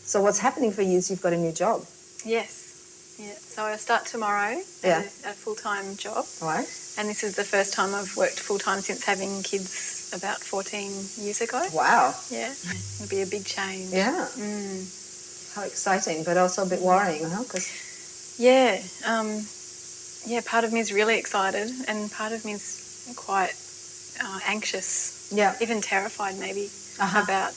So what's happening for you is you've got a new job. Yes. Yeah. So I start tomorrow at a full-time job. Right. And this is the first time I've worked full-time since having kids about 14 years ago. Wow. Yeah. It'll be a big change. Yeah. How exciting, but also a bit worrying, huh? 'Cause yeah. Part of me is really excited and part of me is quite anxious. Yeah. Even terrified maybe about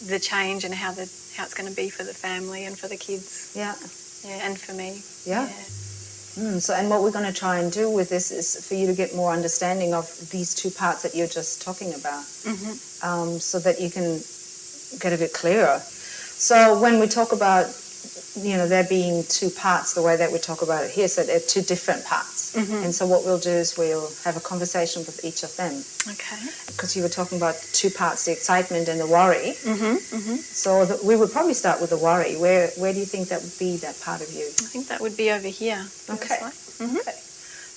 the change and how it's going to be for the family and for the kids. Yeah. Yeah, and for me. Yeah. So, and what we're going to try and do with this is for you to get more understanding of these two parts that you're just talking about, so that you can get a bit clearer. So when we talk about, there being two parts, the way that we talk about it here, so there are two different parts. And so what we'll do is we'll have a conversation with each of them. Okay. Because you were talking about two parts, the excitement and the worry. So we would probably start with the worry. Where do you think that would be, that part of you? I think that would be over here. Okay. Okay.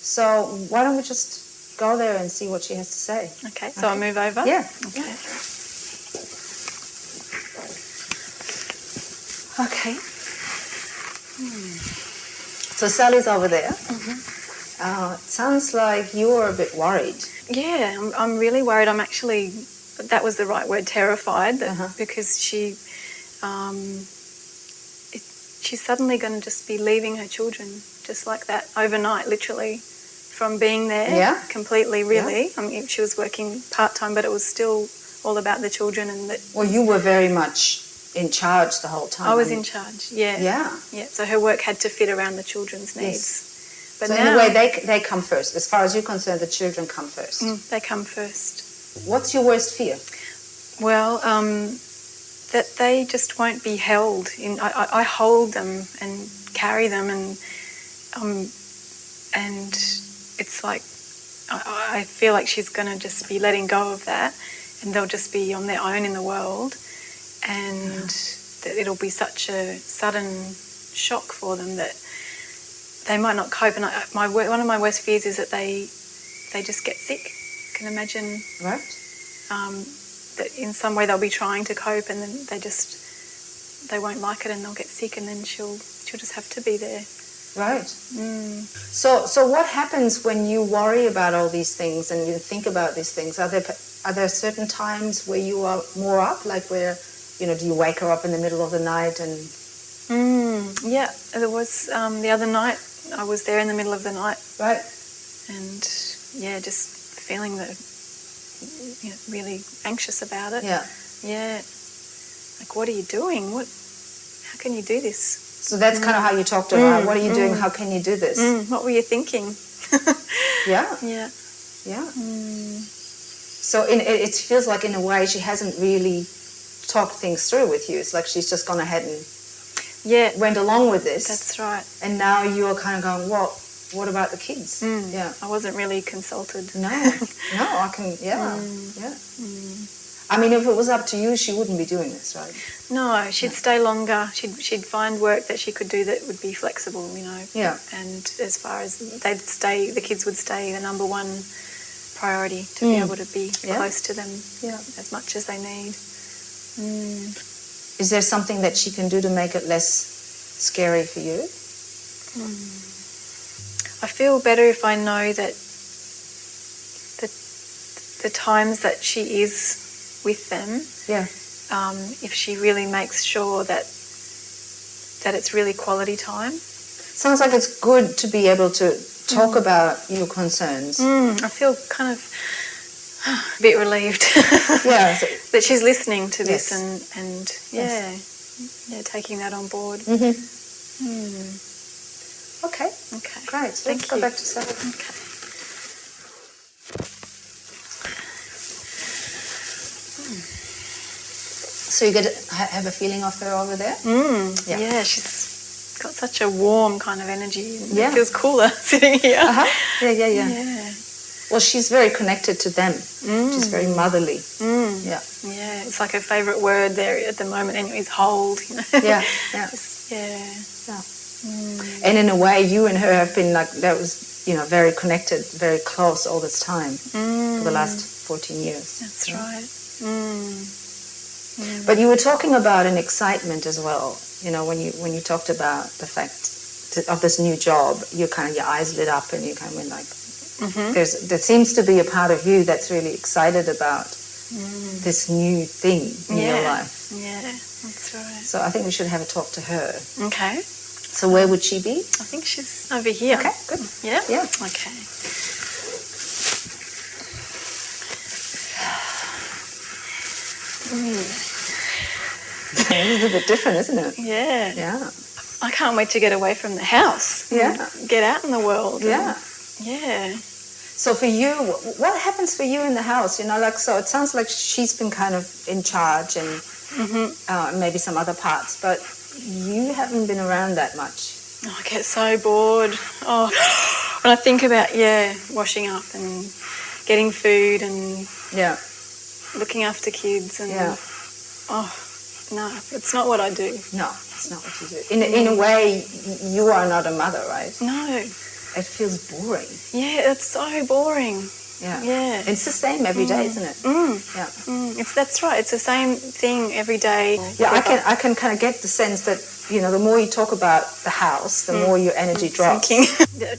So why don't we just go there and see what she has to say? Okay, so I'll move over? Yeah. Okay. Okay. So Sally's over there. It sounds like you're a bit worried. Yeah, I'm really worried. I'm actually, that was the right word, terrified, because she's suddenly going to just be leaving her children just like that overnight, literally, from being there completely, really. Yeah. I mean, she was working part-time, but it was still all about the children and that. Well, you were very much in charge the whole time. I was in charge, yeah. Yeah, so her work had to fit around the children's needs. But so now, in a way, they come first. As far as you're concerned, the children come first. They come first. What's your worst fear? Well, that they just won't be held. I hold them and carry them, and it's like I feel like she's going to just be letting go of that, and they'll just be on their own in the world, and that it'll be such a sudden shock for them that they might not cope. And one of my worst fears is that they just get sick. I can imagine that in some way they'll be trying to cope and then they won't like it and they'll get sick, and then she'll just have to be there. Right. So what happens when you worry about all these things and you think about these things? Are there certain times where you are more up, like where, do you wake her up in the middle of the night and... Yeah, there was the other night. I was there in the middle of the night. Right. And, just feeling really anxious about it. Yeah. Yeah. Like, what are you doing? How can you do this? So that's kind of how you talk to her. What are you doing? How can you do this? What were you thinking? Yeah. Yeah. Yeah. So it feels like in a way she hasn't really talked things through with you. It's like she's just gone ahead and went along with this. That's right. And now you're kind of going, well, what about the kids? Yeah. I wasn't really consulted. No, I can, I mean, if it was up to you, she wouldn't be doing this, right? No, she'd stay longer. She'd find work that she could do that would be flexible, Yeah. And as far as the kids would stay the number one priority to be able to be close to them as much as they need. Is there something that she can do to make it less scary for you? I feel better if I know that the times that she is with them, if she really makes sure that it's really quality time. Sounds like it's good to be able to talk about your concerns. I feel kind of a bit relieved that she's listening to this and taking that on board. Okay, great. So let's go back to Sally. Okay. So you have a feeling of her over there? Yeah, she's got such a warm kind of energy. It feels cooler sitting here. Yeah. Well, she's very connected to them. She's very motherly. Yeah, it's like her favourite word there at the moment anyway is hold. Yeah. And in a way, you and her have been very connected, very close all this time for the last 14 years. That's right. But you were talking about an excitement as well. You know, when you talked about the fact of this new job, your eyes lit up and you kind of went like, there seems to be a part of you that's really excited about this new thing in your life. Yeah, that's right. So I think we should have a talk to her. Okay. So where would she be? I think she's over here. Okay, good. Yeah? Yeah. Okay. It's a bit different, isn't it? Yeah. Yeah. I can't wait to get away from the house. Yeah. Get out in the world. Yeah. Yeah. So for you, what happens for you in the house? You know, like, so it sounds like she's been kind of in charge and maybe some other parts, but you haven't been around that much. Oh, I get so bored. Oh, when I think about, washing up and getting food and looking after kids and, no, it's not what I do. No, it's not what you do. In a way, you are not a mother, right? No. It feels boring. Yeah, it's so boring. Yeah. Yeah. It's the same every day, isn't it? Yeah. That's right. It's the same thing every day. Yeah, I can kind of get the sense that, you know, the more you talk about the house, the more your energy drops.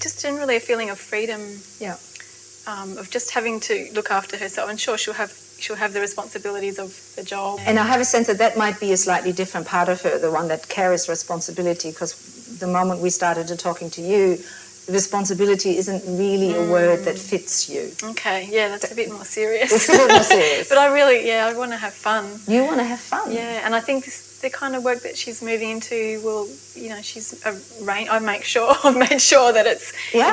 Just generally a feeling of freedom. Yeah. Of just having to look after herself. And sure, she'll have the responsibilities of the job. And I have a sense that might be a slightly different part of her, the one that carries responsibility, because the moment we started to talking to you, responsibility isn't really a word that fits you. Okay, yeah, that's a bit more serious. It's a bit more serious. But I want to have fun. You want to have fun? Yeah, and I think the kind of work that she's moving into will, you know, I've made sure that it's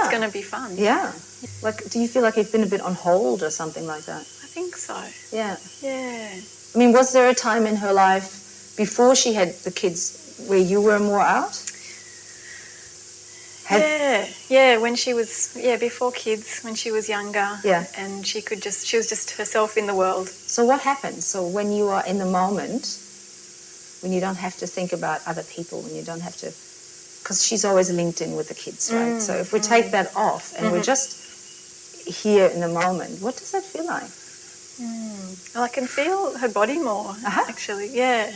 going to be fun. Yeah. Like, do you feel like you've been a bit on hold or something like that? I think so. Yeah. Yeah. I mean, was there a time in her life before she had the kids where you were more out? When she was, before kids, when she was younger. Yeah. And she was just herself in the world. So what happens? So when you are in the moment, when you don't have to think about other people, when you don't have to, because she's always linked in with the kids, right? So if we take that off and we're just here in the moment, what does that feel like? Well, I can feel her body more, actually, yeah.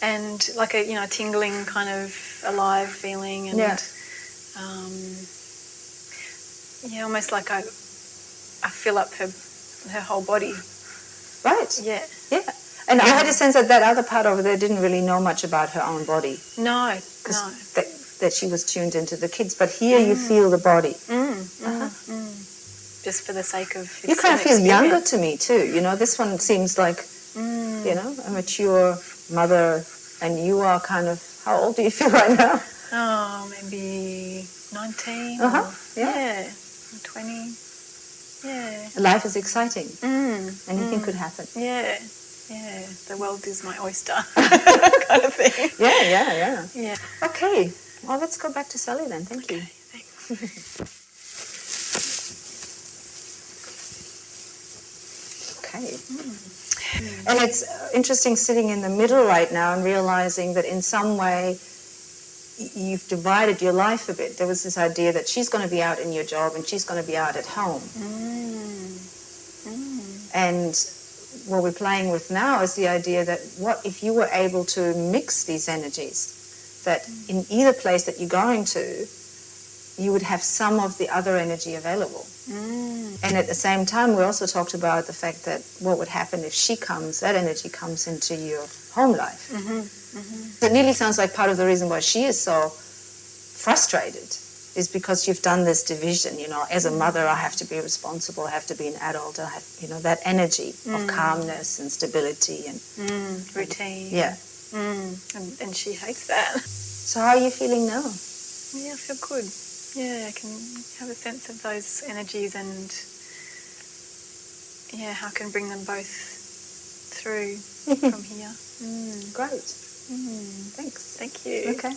And like a, tingling kind of alive feeling and almost like I fill up her whole body. Right. Yeah. Yeah. And I had a sense that other part of her didn't really know much about her own body. No. That she was tuned into the kids. But here you feel the body. Just for the sake of... You kind of feel younger to me too. You know, this one seems like, a mature mother, and you are kind of... How old do you feel right now? Oh, maybe 19 Yeah. 20. Yeah. Life is exciting. Anything could happen. Yeah. Yeah. The world is my oyster kind of thing. Yeah. Okay. Well, let's go back to Sally then. Thank you. Thanks. Okay. And it's interesting sitting in the middle right now and realizing that in some way you've divided your life a bit. There was this idea that she's going to be out in your job and she's going to be out at home. And what we're playing with now is the idea that what if you were able to mix these energies, that in either place that you're going to, you would have some of the other energy available. And at the same time, we also talked about the fact that what would happen if she comes, that energy comes into your home life. It nearly sounds like part of the reason why she is so frustrated is because you've done this division, as a mother I have to be responsible, I have to be an adult, I have, that energy of calmness and stability and routine. Yeah. And she hates that. So how are you feeling now? Yeah, I feel good. Yeah, I can have a sense of those energies and how I can bring them both through from here. Great. Thanks. Thank you. Okay.